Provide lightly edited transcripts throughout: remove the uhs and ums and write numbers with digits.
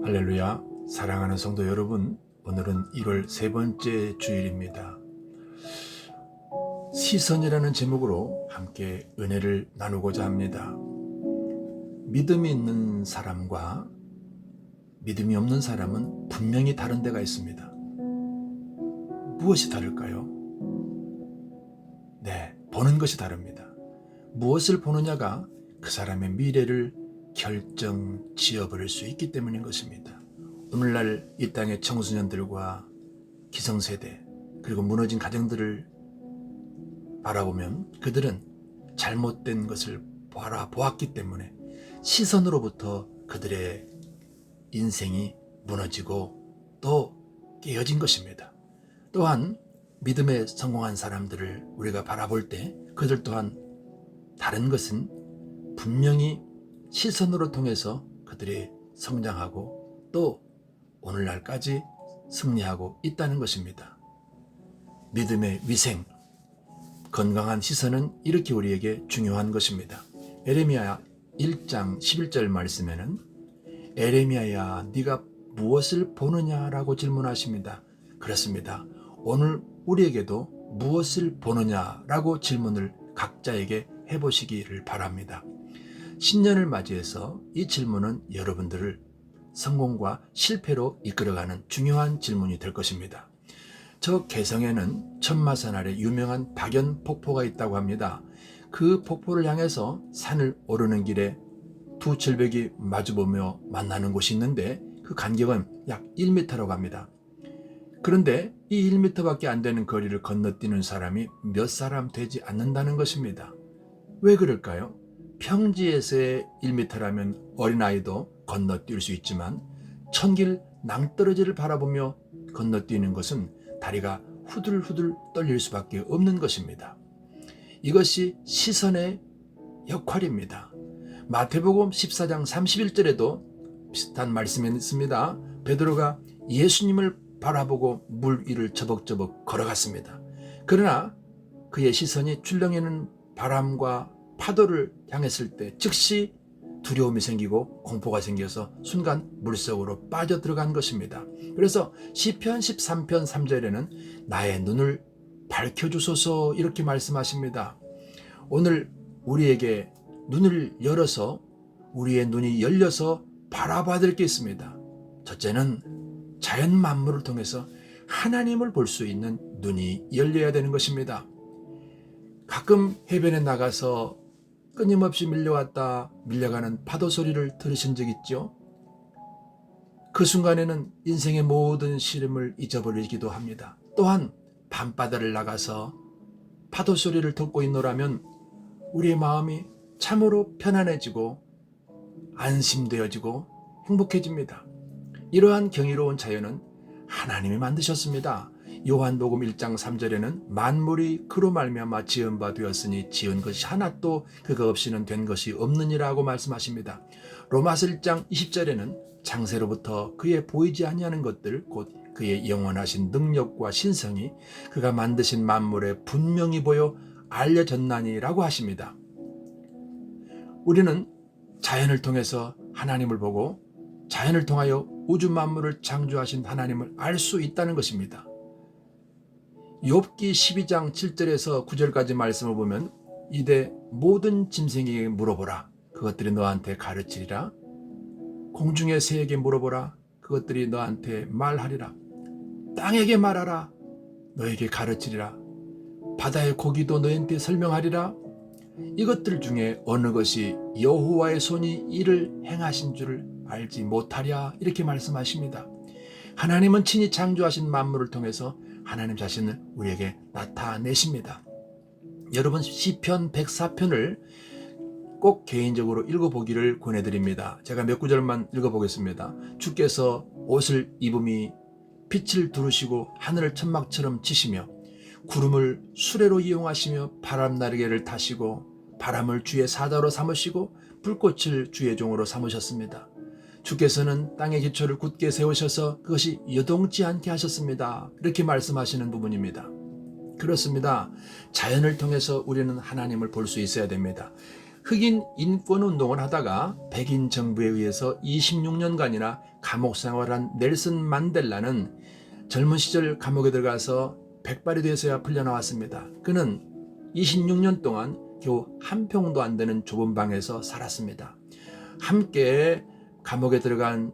할렐루야. 사랑하는 성도 여러분, 오늘은 1월 세 번째 주일입니다. 시선이라는 제목으로 함께 은혜를 나누고자 합니다. 믿음이 있는 사람과 믿음이 없는 사람은 분명히 다른 데가 있습니다. 무엇이 다를까요? 네, 보는 것이 다릅니다. 무엇을 보느냐가 그 사람의 미래를 결정 지어버릴 수 있기 때문인 것입니다. 오늘날 이 땅의 청소년들과 기성세대 그리고 무너진 가정들을 바라보면 그들은 잘못된 것을 바라보았기 때문에 시선으로부터 그들의 인생이 무너지고 또 깨어진 것입니다. 또한 믿음에 성공한 사람들을 우리가 바라볼 때 그들 또한 다른 것은 분명히 시선으로 통해서 그들이 성장하고 또 오늘날까지 승리하고 있다는 것입니다. 믿음의 위생, 건강한 시선은 이렇게 우리에게 중요한 것입니다. 에레미야 1장 11절 말씀에는 에레미야야 네가 무엇을 보느냐라고 질문하십니다. 그렇습니다. 오늘 우리에게도 무엇을 보느냐라고 질문을 각자에게 해보시기를 바랍니다. 신년을 맞이해서 이 질문은 여러분들을 성공과 실패로 이끌어가는 중요한 질문이 될 것입니다. 저 개성에는 천마산 아래 유명한 박연 폭포가 있다고 합니다. 그 폭포를 향해서 산을 오르는 길에 두 절벽이 마주보며 만나는 곳이 있는데 그 간격은 약 1m라고 합니다. 그런데 이 1m밖에 안 되는 거리를 건너뛰는 사람이 몇 사람 되지 않는다는 것입니다. 왜 그럴까요? 평지에서의 1m라면 어린아이도 건너뛸 수 있지만 천길 낭떠러지를 바라보며 건너뛰는 것은 다리가 후들후들 떨릴 수밖에 없는 것입니다. 이것이 시선의 역할입니다. 마태복음 14장 31절에도 비슷한 말씀이 있습니다. 베드로가 예수님을 바라보고 물 위를 저벅저벅 걸어갔습니다. 그러나 그의 시선이 출렁이는 바람과 파도를 향했을 때 즉시 두려움이 생기고 공포가 생겨서 순간 물속으로 빠져들어간 것입니다. 그래서 시편 13편 3절에는 나의 눈을 밝혀주소서 이렇게 말씀하십니다. 오늘 우리에게 눈을 열어서 우리의 눈이 열려서 바라봐야 될 게 있습니다. 첫째는 자연 만물을 통해서 하나님을 볼 수 있는 눈이 열려야 되는 것입니다. 가끔 해변에 나가서 끊임없이 밀려가는 파도 소리를 들으신 적 있죠? 그 순간에는 인생의 모든 시름을 잊어버리기도 합니다. 또한 밤바다를 나가서 파도 소리를 듣고 있노라면 우리의 마음이 참으로 편안해지고 안심되어지고 행복해집니다. 이러한 경이로운 자연은 하나님이 만드셨습니다. 요한복음 1장 3절에는 만물이 그로 말미암아 지은 바 되었으니 지은 것이 하나도 그가 없이는 된 것이 없느니라고 말씀하십니다. 로마서 1장 20절에는 창세로부터 그의 보이지 아니하는 것들 곧 그의 영원하신 능력과 신성이 그가 만드신 만물에 분명히 보여 알려졌나니라고 하십니다. 우리는 자연을 통해서 하나님을 보고 자연을 통하여 우주 만물을 창조하신 하나님을 알 수 있다는 것입니다. 욥기 12장 7절에서 9절까지 말씀을 보면 이대 모든 짐승에게 물어보라 그것들이 너한테 가르치리라. 공중의 새에게 물어보라 그것들이 너한테 말하리라. 땅에게 말하라 너에게 가르치리라. 바다의 고기도 너희한테 설명하리라. 이것들 중에 어느 것이 여호와의 손이 이를 행하신 줄을 알지 못하랴 이렇게 말씀하십니다. 하나님은 친히 창조하신 만물을 통해서 하나님 자신을 우리에게 나타내십니다. 여러분 시편 104편을 꼭 개인적으로 읽어보기를 권해드립니다. 제가 몇 구절만 읽어보겠습니다. 주께서 옷을 입음이 빛을 두르시고 하늘을 천막처럼 치시며 구름을 수레로 이용하시며 바람 날개를 타시고 바람을 주의 사자로 삼으시고 불꽃을 주의 종으로 삼으셨습니다. 주께서는 땅의 기초를 굳게 세우셔서 그것이 여동치 않게 하셨습니다. 이렇게 말씀하시는 부분입니다. 그렇습니다. 자연을 통해서 우리는 하나님을 볼 수 있어야 됩니다. 흑인 인권운동을 하다가 백인 정부에 의해서 26년간이나 감옥 생활한 넬슨 만델라는 젊은 시절 감옥에 들어가서 백발이 돼서야 풀려나왔습니다. 그는 26년 동안 겨우 한 평도 안 되는 좁은 방에서 살았습니다. 함께 감옥에 들어간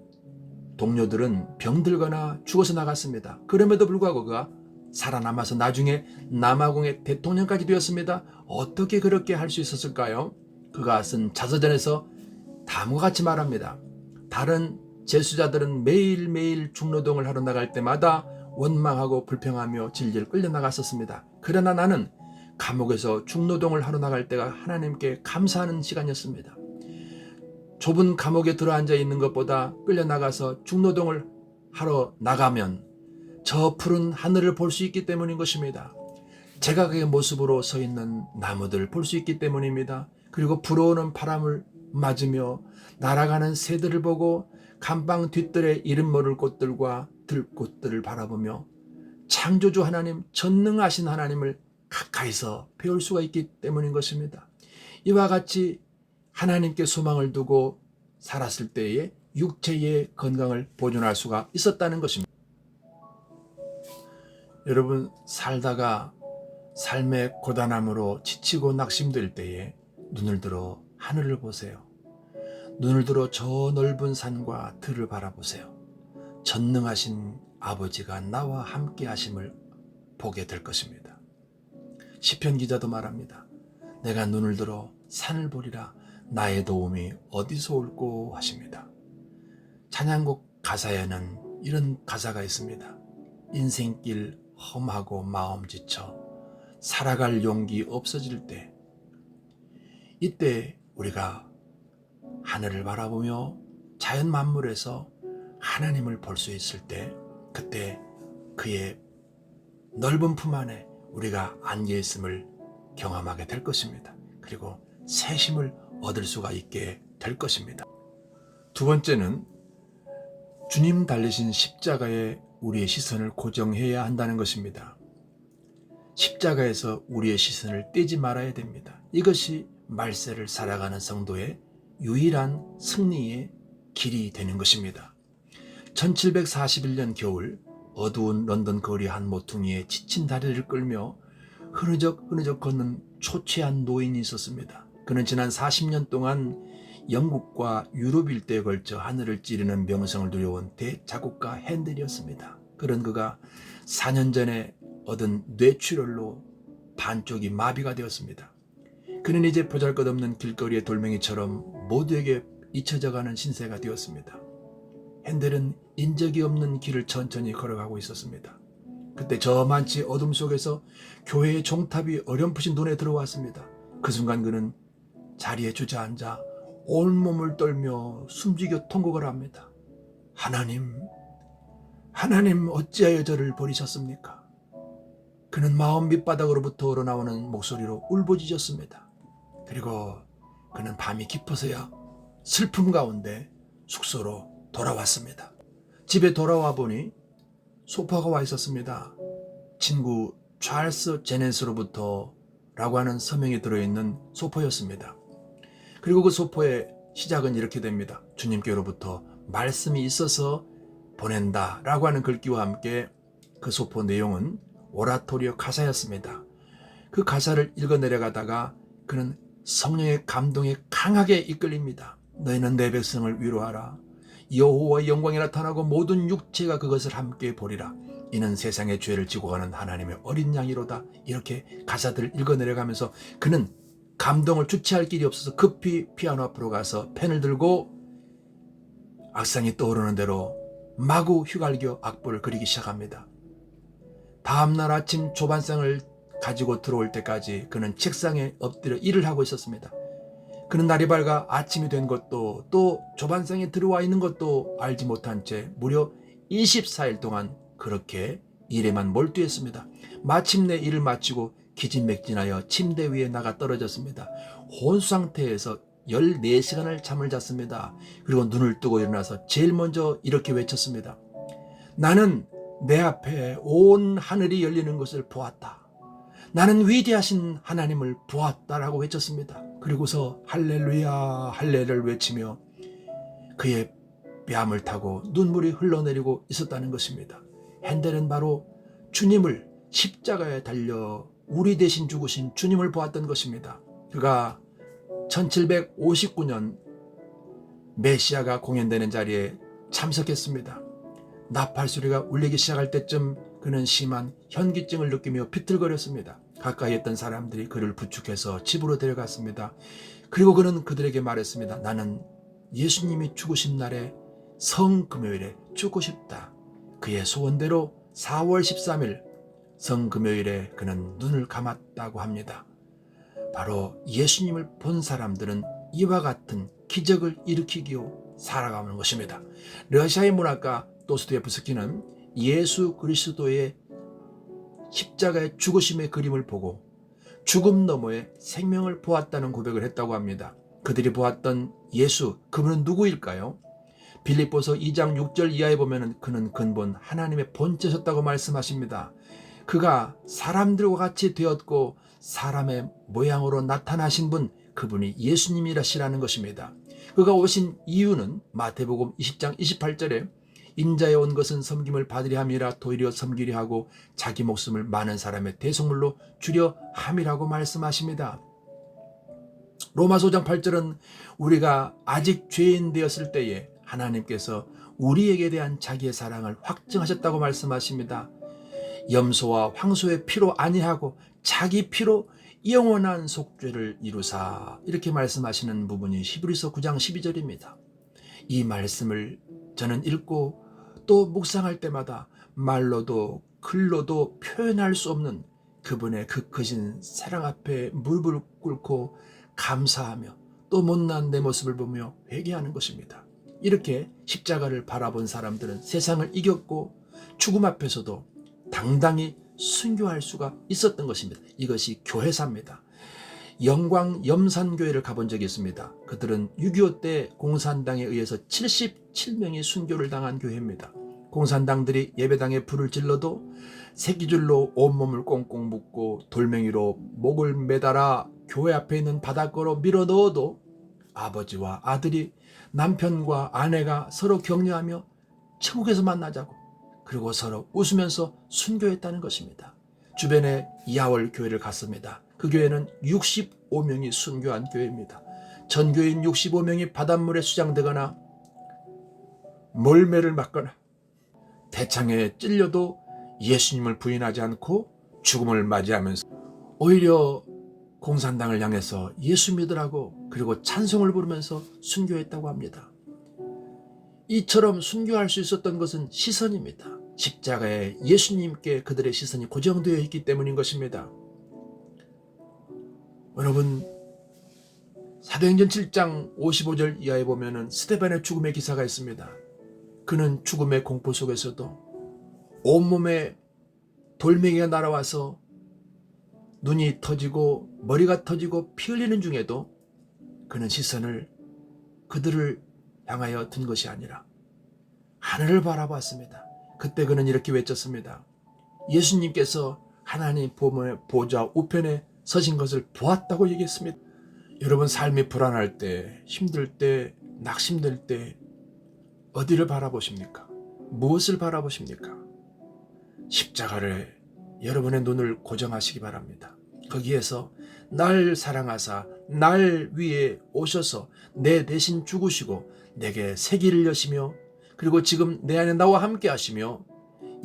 동료들은 병들거나 죽어서 나갔습니다. 그럼에도 불구하고 그가 살아남아서 나중에 남아공의 대통령까지 되었습니다. 어떻게 그렇게 할 수 있었을까요? 그가 쓴 자서전에서 다음과 같이 말합니다. 다른 재수자들은 매일매일 중노동을 하러 나갈 때마다 원망하고 불평하며 질질 끌려나갔었습니다. 그러나 나는 감옥에서 중노동을 하러 나갈 때가 하나님께 감사하는 시간이었습니다. 좁은 감옥에 들어앉아 있는 것보다 끌려나가서 중노동을 하러 나가면 저 푸른 하늘을 볼 수 있기 때문인 것입니다. 제각의 모습으로 서 있는 나무들을 볼 수 있기 때문입니다. 그리고 불어오는 바람을 맞으며 날아가는 새들을 보고 감방 뒷뜰에 이름 모를 꽃들과 들꽃들을 바라보며 창조주 하나님, 전능하신 하나님을 가까이서 배울 수가 있기 때문인 것입니다. 이와 같이 하나님께 소망을 두고 살았을 때에 육체의 건강을 보존할 수가 있었다는 것입니다. 여러분, 살다가 삶의 고단함으로 지치고 낙심될 때에 눈을 들어 하늘을 보세요. 눈을 들어 저 넓은 산과 들을 바라보세요. 전능하신 아버지가 나와 함께 하심을 보게 될 것입니다. 시편 기자도 말합니다. 내가 눈을 들어 산을 보리라. 나의 도움이 어디서 올꼬 하십니다. 찬양곡 가사에는 이런 가사가 있습니다. 인생길 험하고 마음 지쳐 살아갈 용기 없어질 때, 이때 우리가 하늘을 바라보며 자연 만물에서 하나님을 볼 수 있을 때, 그때 그의 넓은 품 안에 우리가 안겨 있음을 경험하게 될 것입니다. 그리고 새 힘을 얻을 수가 있게 될 것입니다. 두 번째는 주님 달리신 십자가에 우리의 시선을 고정해야 한다는 것입니다. 십자가에서 우리의 시선을 떼지 말아야 됩니다. 이것이 말세를 살아가는 성도의 유일한 승리의 길이 되는 것입니다. 1741년 겨울 어두운 런던 거리 한 모퉁이에 지친 다리를 끌며 흐느적 걷는 초췌한 노인이 있었습니다. 그는 지난 40년 동안 영국과 유럽 일대에 걸쳐 하늘을 찌르는 명성을 누려온 대작곡가 핸델이었습니다. 그런 그가 4년 전에 얻은 뇌출혈로 반쪽이 마비가 되었습니다. 그는 이제 보잘것없는 길거리의 돌멩이처럼 모두에게 잊혀져가는 신세가 되었습니다. 핸델은 인적이 없는 길을 천천히 걸어가고 있었습니다. 그때 저만치 어둠 속에서 교회의 종탑이 어렴풋이 눈에 들어왔습니다. 그 순간 그는 자리에 주저앉아 온몸을 떨며 숨지겨 통곡을 합니다. 하나님 어찌하여 저를 버리셨습니까? 그는 마음 밑바닥으로부터 우러나오는 목소리로 울부짖었습니다. 그리고 그는 밤이 깊어서야 슬픔 가운데 숙소로 돌아왔습니다. 집에 돌아와 보니 소파가 와 있었습니다. 친구 찰스 제넨스로부터 라고 하는 서명이 들어있는 소포였습니다. 그리고 그 소포의 시작은 이렇게 됩니다. 주님께로부터 말씀이 있어서 보낸다 라고 하는 글귀와 함께 그 소포 내용은 오라토리오 가사였습니다. 그 가사를 읽어 내려가다가 그는 성령의 감동에 강하게 이끌립니다. 너희는 내 백성을 위로하라. 여호와의 영광이 나타나고 모든 육체가 그것을 함께 보리라. 이는 세상의 죄를 지고 가는 하나님의 어린 양이로다. 이렇게 가사들을 읽어 내려가면서 그는 감동을 주체할 길이 없어서 급히 피아노 앞으로 가서 펜을 들고 악상이 떠오르는 대로 마구 휘갈겨 악보를 그리기 시작합니다. 다음날 아침 조반상을 가지고 들어올 때까지 그는 책상에 엎드려 일을 하고 있었습니다. 그는 날이 밝아 아침이 된 것도 또 조반상에 들어와 있는 것도 알지 못한 채 무려 24일 동안 그렇게 일에만 몰두했습니다. 마침내 일을 마치고 기진맥진하여 침대 위에 나가 떨어졌습니다. 혼수 상태에서 14시간을 잠을 잤습니다. 그리고 눈을 뜨고 일어나서 제일 먼저 이렇게 외쳤습니다. 나는 내 앞에 온 하늘이 열리는 것을 보았다. 나는 위대하신 하나님을 보았다라고 외쳤습니다. 그리고서 할렐루야 할렐을 외치며 그의 뺨을 타고 눈물이 흘러내리고 있었다는 것입니다. 핸델은 바로 주님을 십자가에 달려 우리 대신 죽으신 주님을 보았던 것입니다. 그가 1759년 메시아가 공연되는 자리에 참석했습니다. 나팔소리가 울리기 시작할 때쯤 그는 심한 현기증을 느끼며 비틀거렸습니다. 가까이 있던 사람들이 그를 부축해서 집으로 데려갔습니다. 그리고 그는 그들에게 말했습니다. 나는 예수님이 죽으신 날에 성금요일에 죽고 싶다. 그의 소원대로 4월 13일 성금요일에 그는 눈을 감았다고 합니다. 바로 예수님을 본 사람들은 이와 같은 기적을 일으키기로 살아가는 것입니다. 러시아의 문학가 도스토옙스키는 예수 그리스도의 십자가의 죽으심의 그림을 보고 죽음 너머에 생명을 보았다는 고백을 했다고 합니다. 그들이 보았던 예수, 그분은 누구일까요? 빌립보서 2장 6절 이하에 보면 그는 근본 하나님의 본체셨다고 말씀하십니다. 그가 사람들과 같이 되었고 사람의 모양으로 나타나신 분, 그분이 예수님이라시라는 것입니다. 그가 오신 이유는 마태복음 20장 28절에 인자에 온 것은 섬김을 받으려 함이라 도리어 섬기려 하고 자기 목숨을 많은 사람의 대속물로 주려 함이라고 말씀하십니다. 로마서 5장 8절은 우리가 아직 죄인 되었을 때에 하나님께서 우리에게 대한 자기의 사랑을 확증하셨다고 말씀하십니다. 염소와 황소의 피로 아니하고 자기 피로 영원한 속죄를 이루사, 이렇게 말씀하시는 부분이 히브리서 9장 12절입니다. 이 말씀을 저는 읽고 또 묵상할 때마다 말로도 글로도 표현할 수 없는 그분의 그 크신 사랑 앞에 무릎을 꿇고 감사하며 또 못난 내 모습을 보며 회개하는 것입니다. 이렇게 십자가를 바라본 사람들은 세상을 이겼고 죽음 앞에서도 당당히 순교할 수가 있었던 것입니다. 이것이 교회사입니다. 영광 염산교회를 가본 적이 있습니다. 그들은 6.25 때 공산당에 의해서 77명이 순교를 당한 교회입니다. 공산당들이 예배당에 불을 질러도 새끼줄로 온몸을 꽁꽁 묶고 돌멩이로 목을 매달아 교회 앞에 있는 바닷가로 밀어 넣어도 아버지와 아들이, 남편과 아내가 서로 격려하며 천국에서 만나자고, 그리고 서로 웃으면서 순교했다는 것입니다. 주변에 야월 교회를 갔습니다. 그 교회는 65명이 순교한 교회입니다. 전교인 65명이 바닷물에 수장되거나 몰매를 맞거나 대창에 찔려도 예수님을 부인하지 않고 죽음을 맞이하면서 오히려 공산당을 향해서 예수 믿으라고, 그리고 찬송을 부르면서 순교했다고 합니다. 이처럼 순교할 수 있었던 것은 시선입니다. 십자가에 예수님께 그들의 시선이 고정되어 있기 때문인 것입니다. 여러분, 사도행전 7장 55절 이하에 보면은 스데반의 죽음의 기사가 있습니다. 그는 죽음의 공포 속에서도 온몸에 돌멩이가 날아와서 눈이 터지고 머리가 터지고 피 흘리는 중에도 그는 시선을 그들을 향하여 둔 것이 아니라 하늘을 바라봤습니다. 그때 그는 이렇게 외쳤습니다. 예수님께서 하나님 보좌 우편에 서신 것을 보았다고 얘기했습니다. 여러분, 삶이 불안할 때, 힘들 때, 낙심될 때 어디를 바라보십니까? 무엇을 바라보십니까? 십자가를 여러분의 눈을 고정하시기 바랍니다. 거기에서 날 사랑하사 날 위에 오셔서 내 대신 죽으시고 내게 새 길을 여시며, 그리고 지금 내 안에 나와 함께 하시며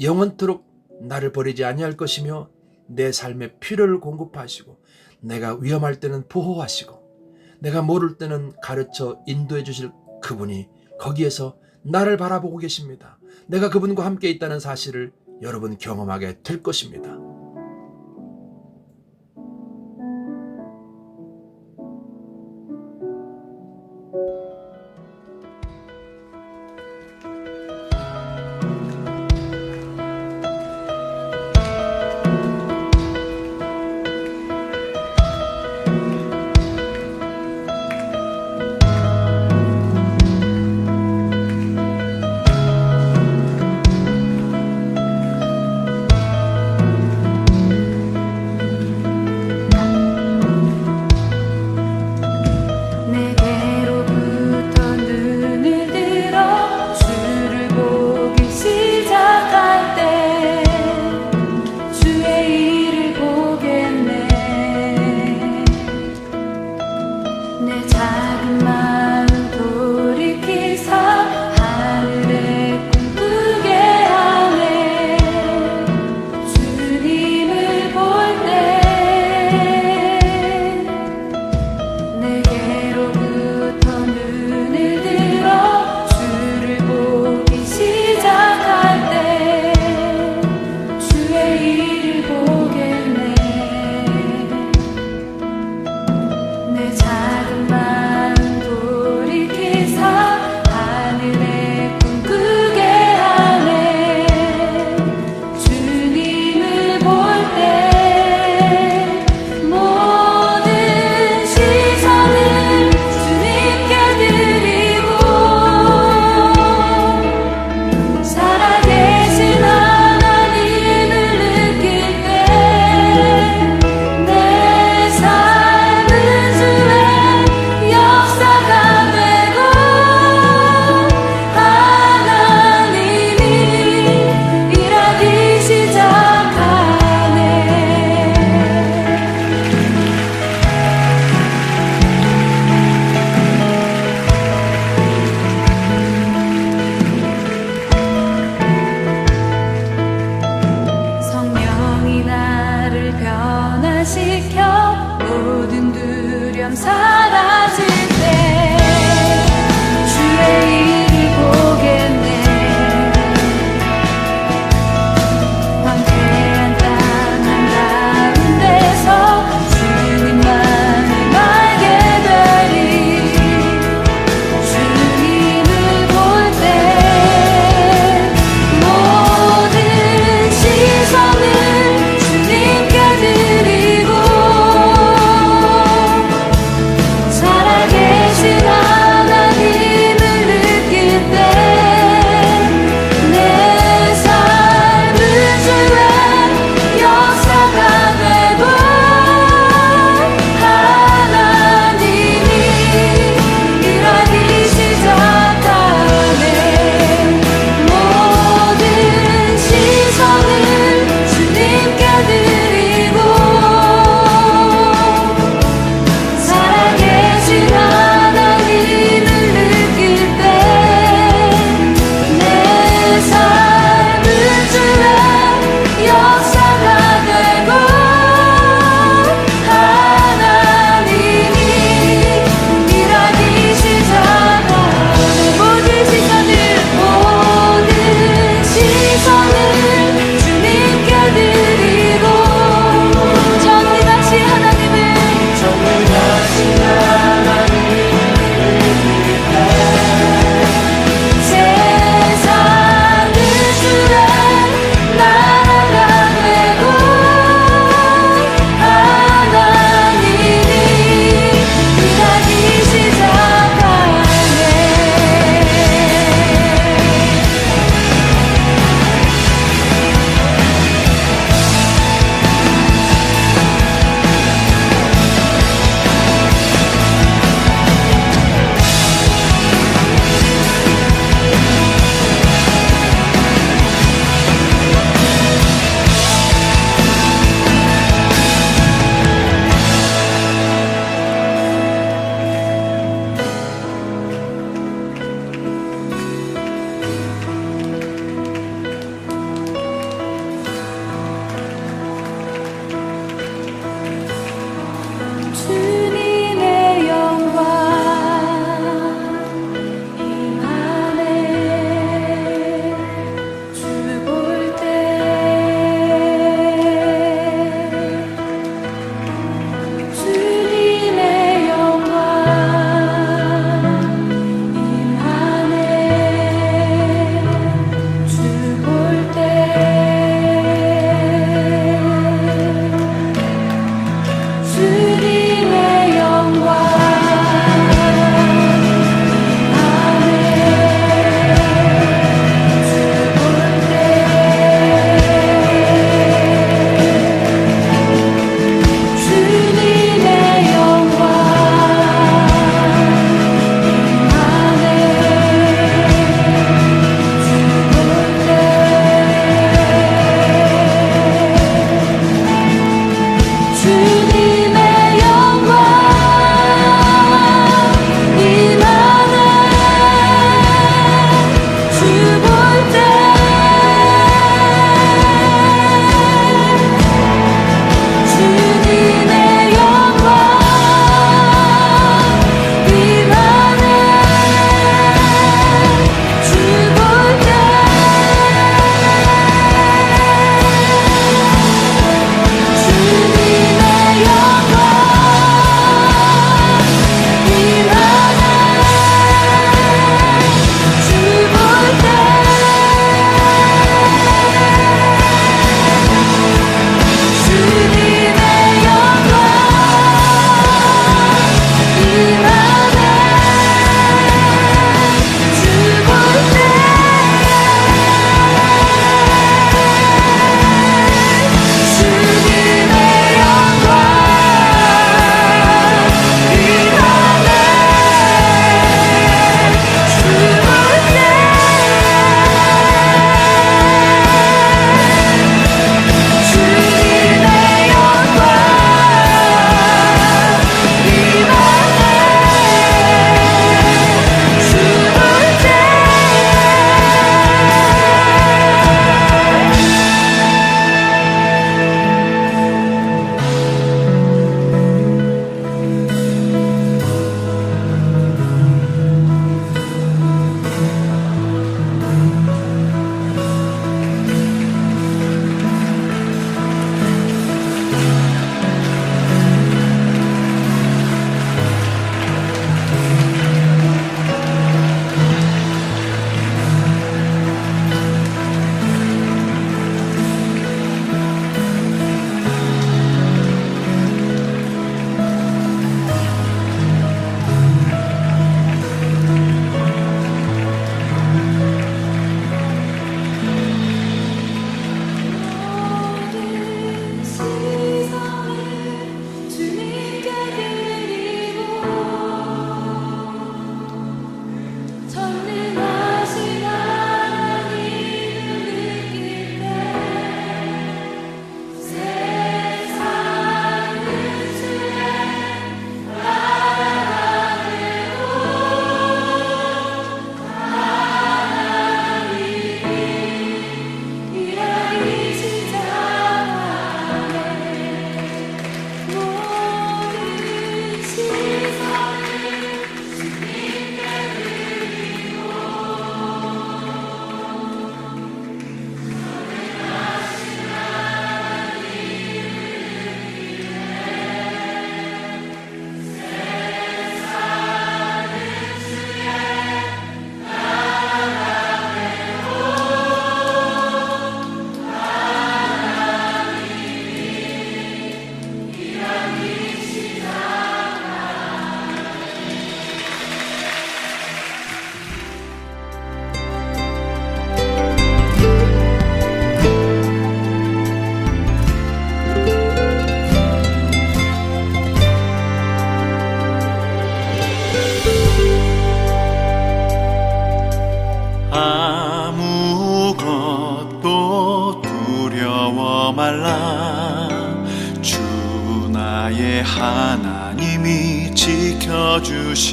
영원토록 나를 버리지 아니할 것이며 내 삶의 필요를 공급하시고 내가 위험할 때는 보호하시고 내가 모를 때는 가르쳐 인도해 주실 그분이 거기에서 나를 바라보고 계십니다. 내가 그분과 함께 있다는 사실을 여러분 경험하게 될 것입니다.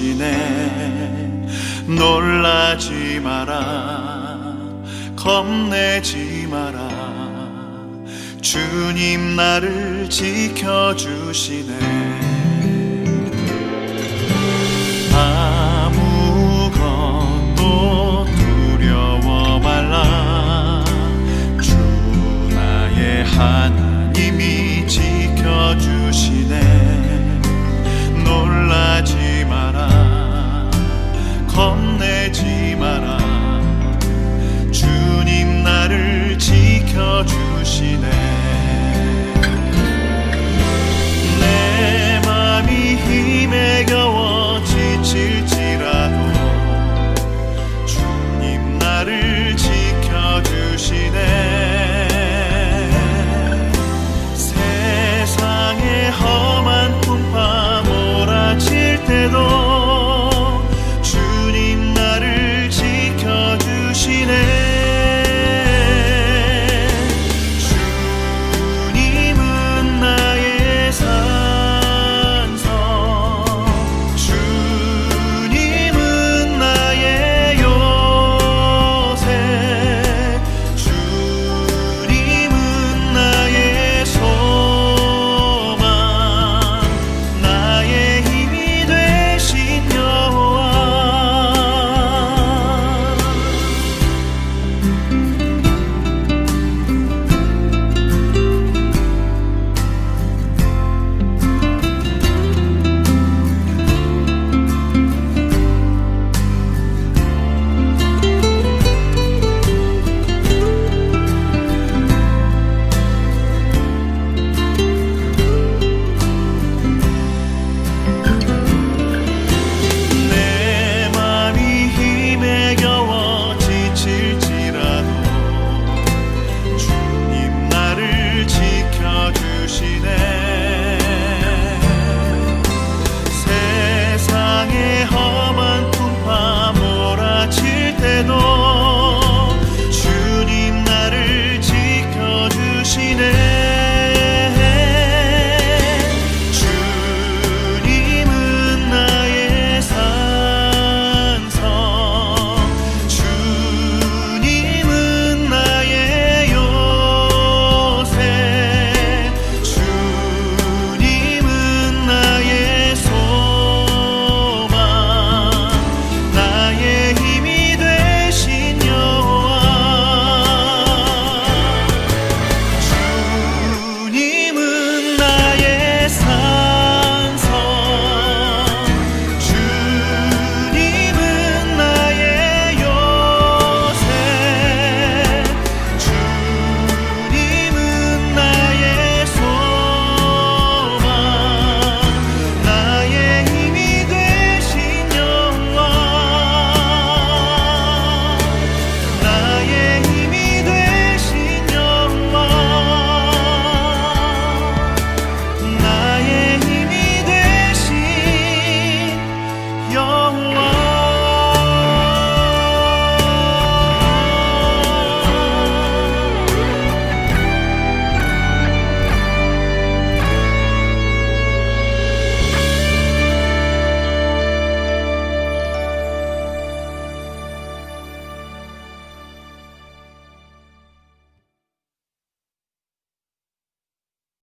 지켜주시네. 놀라지 마라, 겁내지 마라, 주님 나를 지켜주시네.